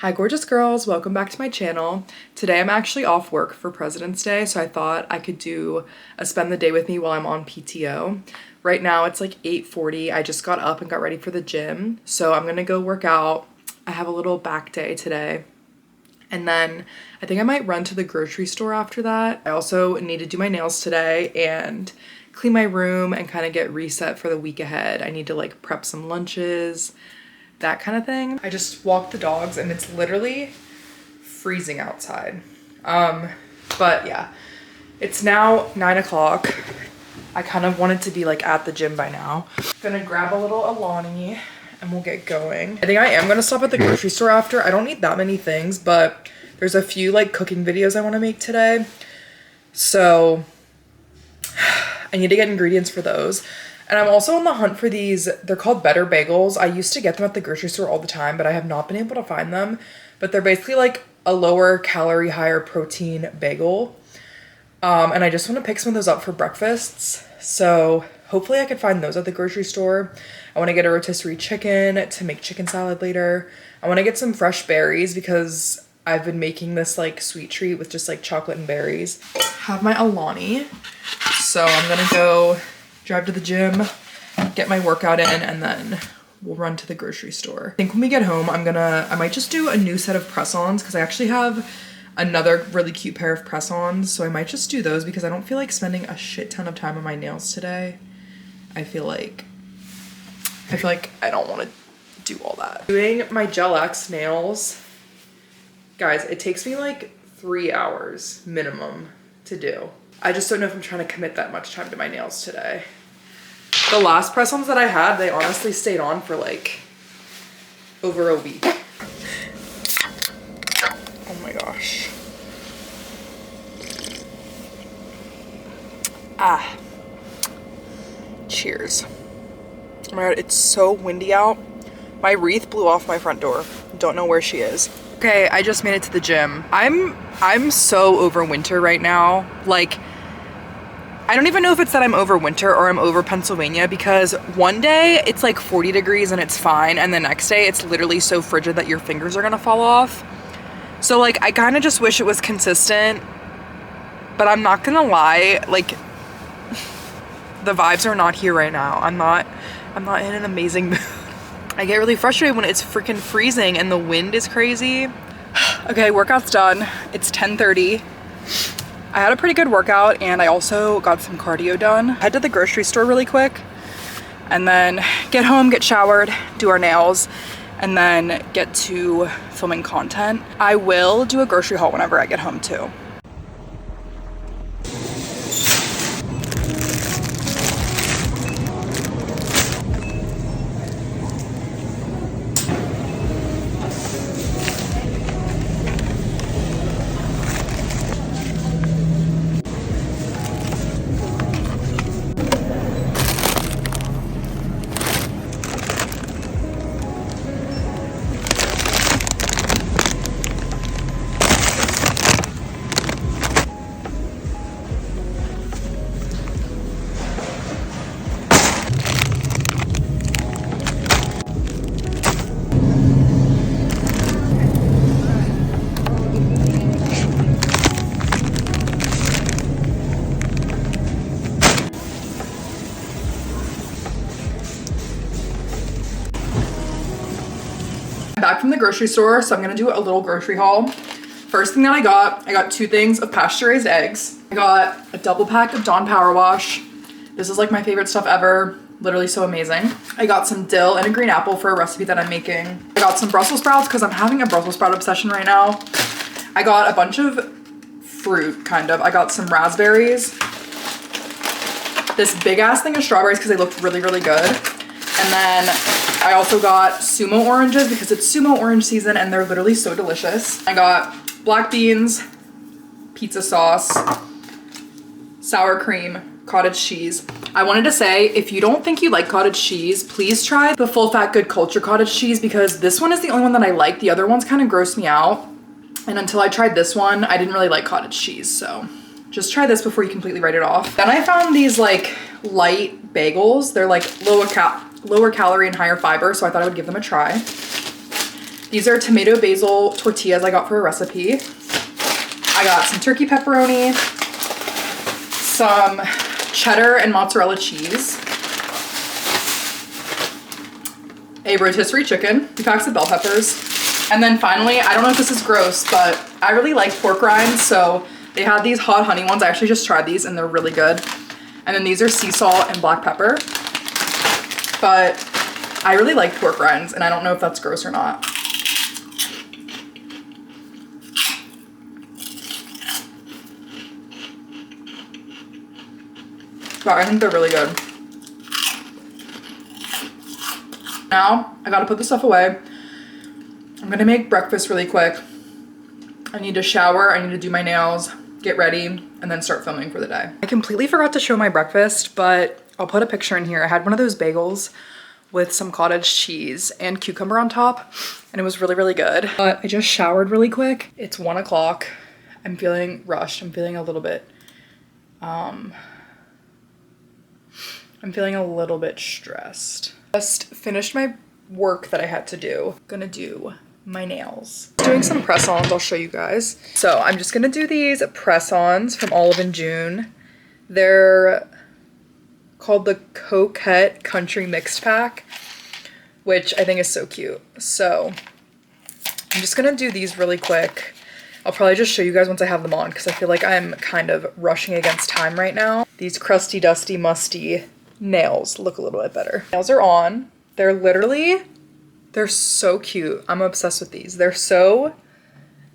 Hi gorgeous girls, welcome back to my channel. Today I'm actually off work for President's Day, so I thought I could do a spend the day with me while I'm on PTO. Right now it's like 8:40. I just got up and got ready for the gym, so I'm gonna go work out. I have a little back day today. And then I think I might run to the grocery store after that. I also need to do my nails today and clean my room and kind of get reset for the week ahead. I need to like prep some lunches, that kind of thing. I just walked the dogs and it's literally freezing outside. But yeah, it's now 9 o'clock. I kind of wanted to be like at the gym by now. Gonna grab a little Alani and we'll get going. I think I am gonna stop at the grocery store after. I don't need that many things, but there's a few like cooking videos I wanna make today. So I need to get ingredients for those. And I'm also on the hunt for these, they're called Better Bagels. I used to get them at the grocery store all the time, but I have not been able to find them. But they're basically like a lower calorie, higher protein bagel. And I just want to pick some of those up for breakfasts. So hopefully I could find those at the grocery store. I want to get a rotisserie chicken to make chicken salad later. I want to get some fresh berries because I've been making this like sweet treat with just like chocolate and berries. Have my Alani. So I'm gonna go drive to the gym, get my workout in, and then we'll run to the grocery store. I think when we get home, I might just do a new set of press-ons because I actually have another really cute pair of press-ons. So I might just do those because I don't feel like spending a shit ton of time on my nails today. I feel like I don't want to do all that. Doing my Gel X nails, guys, it takes me like 3 hours minimum to do. I just don't know if I'm trying to commit that much time to my nails today. The last press-ons that I had, they honestly stayed on for like over a week. Oh my gosh. Cheers. Oh my god, it's so windy out. My wreath blew off my front door. Don't know where she is. Okay, I just made it to the gym. I'm so over winter right now. Like, I don't even know if it's that I'm over winter or I'm over Pennsylvania, because one day it's like 40 degrees and it's fine, and the next day it's literally so frigid that your fingers are gonna fall off. So like, I kind of just wish it was consistent, but I'm not gonna lie, like the vibes are not here right now. I'm not in an amazing mood. I get really frustrated when it's freaking freezing and the wind is crazy. Okay, workout's done. It's 10:30. I had a pretty good workout and I also got some cardio done. Head to the grocery store really quick and then get home, get showered, do our nails, and then get to filming content. I will do a grocery haul whenever I get home too. I'm back from the grocery store, so I'm gonna do a little grocery haul. First thing that I got 2 things of pasture-raised eggs. I got a double pack of Dawn Power Wash. This is like my favorite stuff ever. Literally so amazing. I got some dill and a green apple for a recipe that I'm making. I got some Brussels sprouts because I'm having a Brussels sprout obsession right now. I got a bunch of fruit, kind of. I got some raspberries. This big ass thing of strawberries because they looked really, really good. And then I also got sumo oranges because it's sumo orange season and they're literally so delicious. I got black beans, pizza sauce, sour cream, cottage cheese. I wanted to say, if you don't think you like cottage cheese, please try the Full Fat Good Culture cottage cheese because this one is the only one that I like. The other ones kind of gross me out. And until I tried this one, I didn't really like cottage cheese. So just try this before you completely write it off. Then I found these like light bagels. They're like lower calorie and higher fiber, so I thought I would give them a try. These are tomato basil tortillas I got for a recipe. I got some turkey pepperoni, some cheddar and mozzarella cheese, a rotisserie chicken, 2 packs of bell peppers, and then finally, I don't know if this is gross, but I really like pork rinds, so they had these hot honey ones. I actually just tried these and they're really good. And then these are sea salt and black pepper, but I really like pork rinds and I don't know if that's gross or not. But I think they're really good. Now, I gotta put this stuff away. I'm gonna make breakfast really quick. I need to shower, I need to do my nails, get ready, and then start filming for the day. I completely forgot to show my breakfast, but I'll put a picture in here. I had one of those bagels with some cottage cheese and cucumber on top, and it was really, really good. But I just showered really quick. It's 1 o'clock. I'm feeling rushed. I'm feeling a little bit, stressed. Just finished my work that I had to do. Gonna do my nails. Doing some press-ons, I'll show you guys. So I'm just gonna do these press-ons from Olive & June. They're called the Coquette Country Mixed Pack, which I think is so cute. So I'm just gonna do these really quick. I'll probably just show you guys once I have them on because I feel like I'm kind of rushing against time right now. These crusty, dusty, musty nails look a little bit better. Nails are on. They're so cute. I'm obsessed with these. They're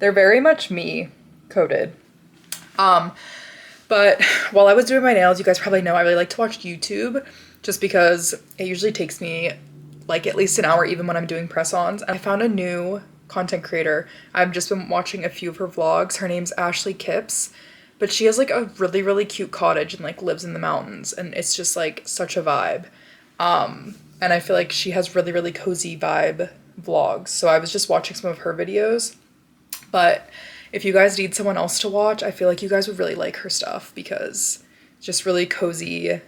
very much me coded. But while I was doing my nails, you guys probably know I really like to watch YouTube just because it usually takes me like at least an hour even when I'm doing press-ons. And I found a new content creator. I've just been watching a few of her vlogs. Her name's Ashley Kipps, but she has like a really, really cute cottage and like lives in the mountains, and it's just like such a vibe. And I feel like she has really, really cozy vibe vlogs. So I was just watching some of her videos, but if you guys need someone else to watch, I feel like you guys would really like her stuff because it's just really cozy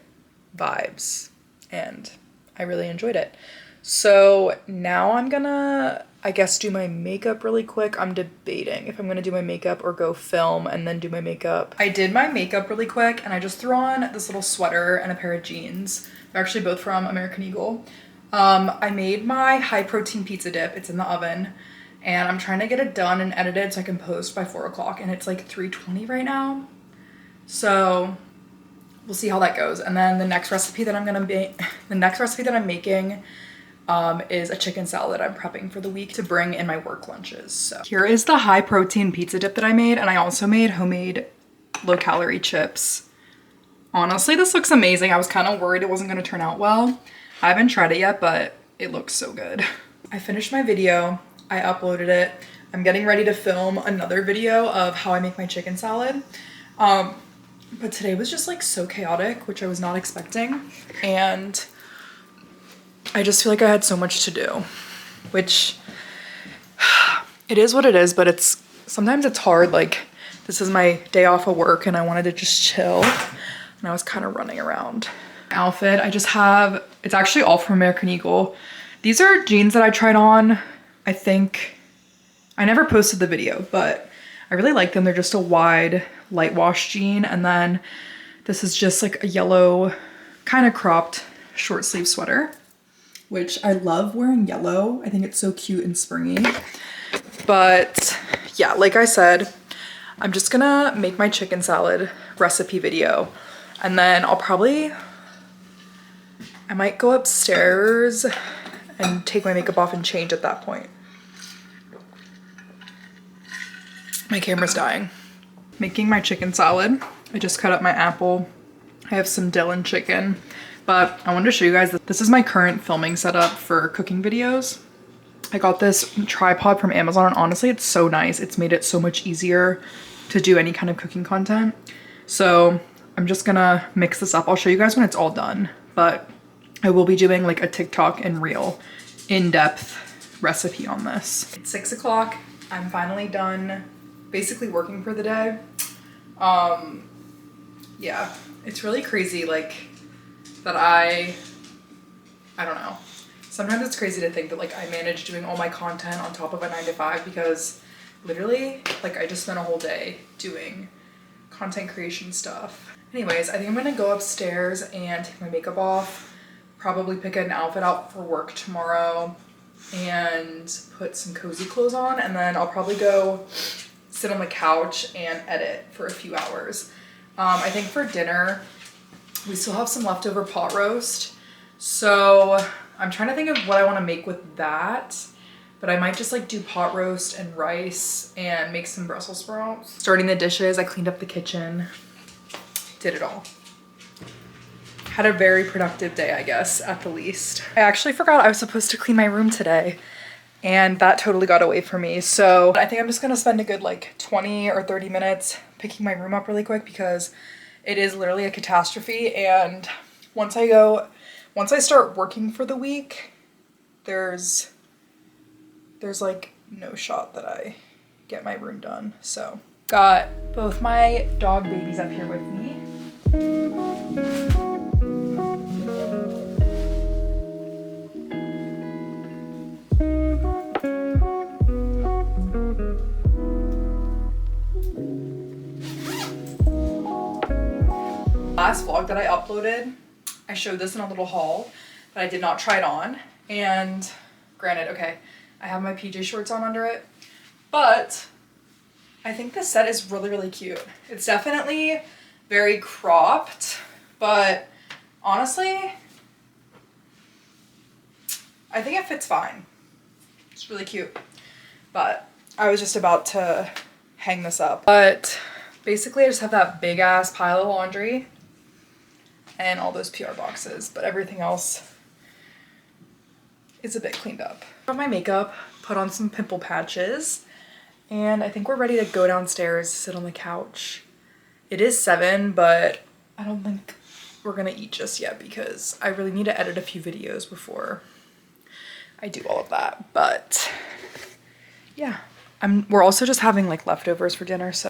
vibes and I really enjoyed it. So now I'm gonna, I guess, do my makeup really quick. I'm debating if I'm gonna do my makeup or go film and then do my makeup. I did my makeup really quick and I just threw on this little sweater and a pair of jeans. They're actually both from American Eagle. I made my high protein pizza dip. It's in the oven and I'm trying to get it done and edited so I can post by 4 o'clock, and it's like 3:20 right now. So we'll see how that goes. And then the next recipe that I'm making is a chicken salad I'm prepping for the week to bring in my work lunches. So here is the high protein pizza dip that I made, and I also made homemade low calorie chips. Honestly, this looks amazing. I was kind of worried it wasn't going to turn out well. I haven't tried it yet, but it looks so good. I finished my video. I uploaded it. I'm getting ready to film another video of how I make my chicken salad. But today was just like so chaotic, which I was not expecting. And I just feel like I had so much to do, which it is what it is, but sometimes it's hard. Like this is my day off of work and I wanted to just chill. And I was kind of running around. Outfit, it's actually all from American Eagle. These are jeans that I tried on. I think I never posted the video, but I really like them. They're just a wide light wash jean. And then this is just like a yellow kind of cropped short sleeve sweater, which I love wearing yellow. I think it's so cute and springy. But yeah, like I said, I'm just gonna make my chicken salad recipe video. And then I might go upstairs and take my makeup off and change at that point. My camera's dying. Making my chicken salad. I just cut up my apple. I have some dill and chicken, but I wanted to show you guys that this is my current filming setup for cooking videos. I got this tripod from Amazon and honestly, it's so nice. It's made it so much easier to do any kind of cooking content. So I'm just gonna mix this up. I'll show you guys when it's all done, but I will be doing like a TikTok and reel in-depth recipe on this. It's 6 o'clock. I'm finally done basically working for the day. Yeah, it's really crazy like that I don't know. Sometimes it's crazy to think that like I manage doing all my content on top of a 9 to 5 because literally like I just spent a whole day doing content creation stuff. Anyways, I think I'm gonna go upstairs and take my makeup off, probably pick an outfit out for work tomorrow and put some cozy clothes on, and then I'll probably go sit on the couch and edit for a few hours. I think for dinner, we still have some leftover pot roast. So I'm trying to think of what I want to make with that, but I might just like do pot roast and rice and make some Brussels sprouts. Starting the dishes, I cleaned up the kitchen, did it all. Had a very productive day, I guess, at the least. I actually forgot I was supposed to clean my room today, and that totally got away from me. So I think I'm just gonna spend a good like 20 or 30 minutes picking my room up really quick because it is literally a catastrophe. And once I start working for the week, there's like no shot that I get my room done. So got both my dog babies up here with me. Last vlog that I uploaded, I showed this in a little haul, but I did not try it on. And granted, okay, I have my PJ shorts on under it, but I think this set is really, really cute. It's definitely very cropped, but honestly, I think it fits fine. It's really cute, but I was just about to hang this up. But basically I just have that big ass pile of laundry and all those PR boxes, but everything else is a bit cleaned up. Got my makeup, put on some pimple patches, and I think we're ready to go downstairs, sit on the couch. It is 7, but I don't think we're gonna eat just yet because I really need to edit a few videos before I do all of that. But yeah, we're also just having like leftovers for dinner, so.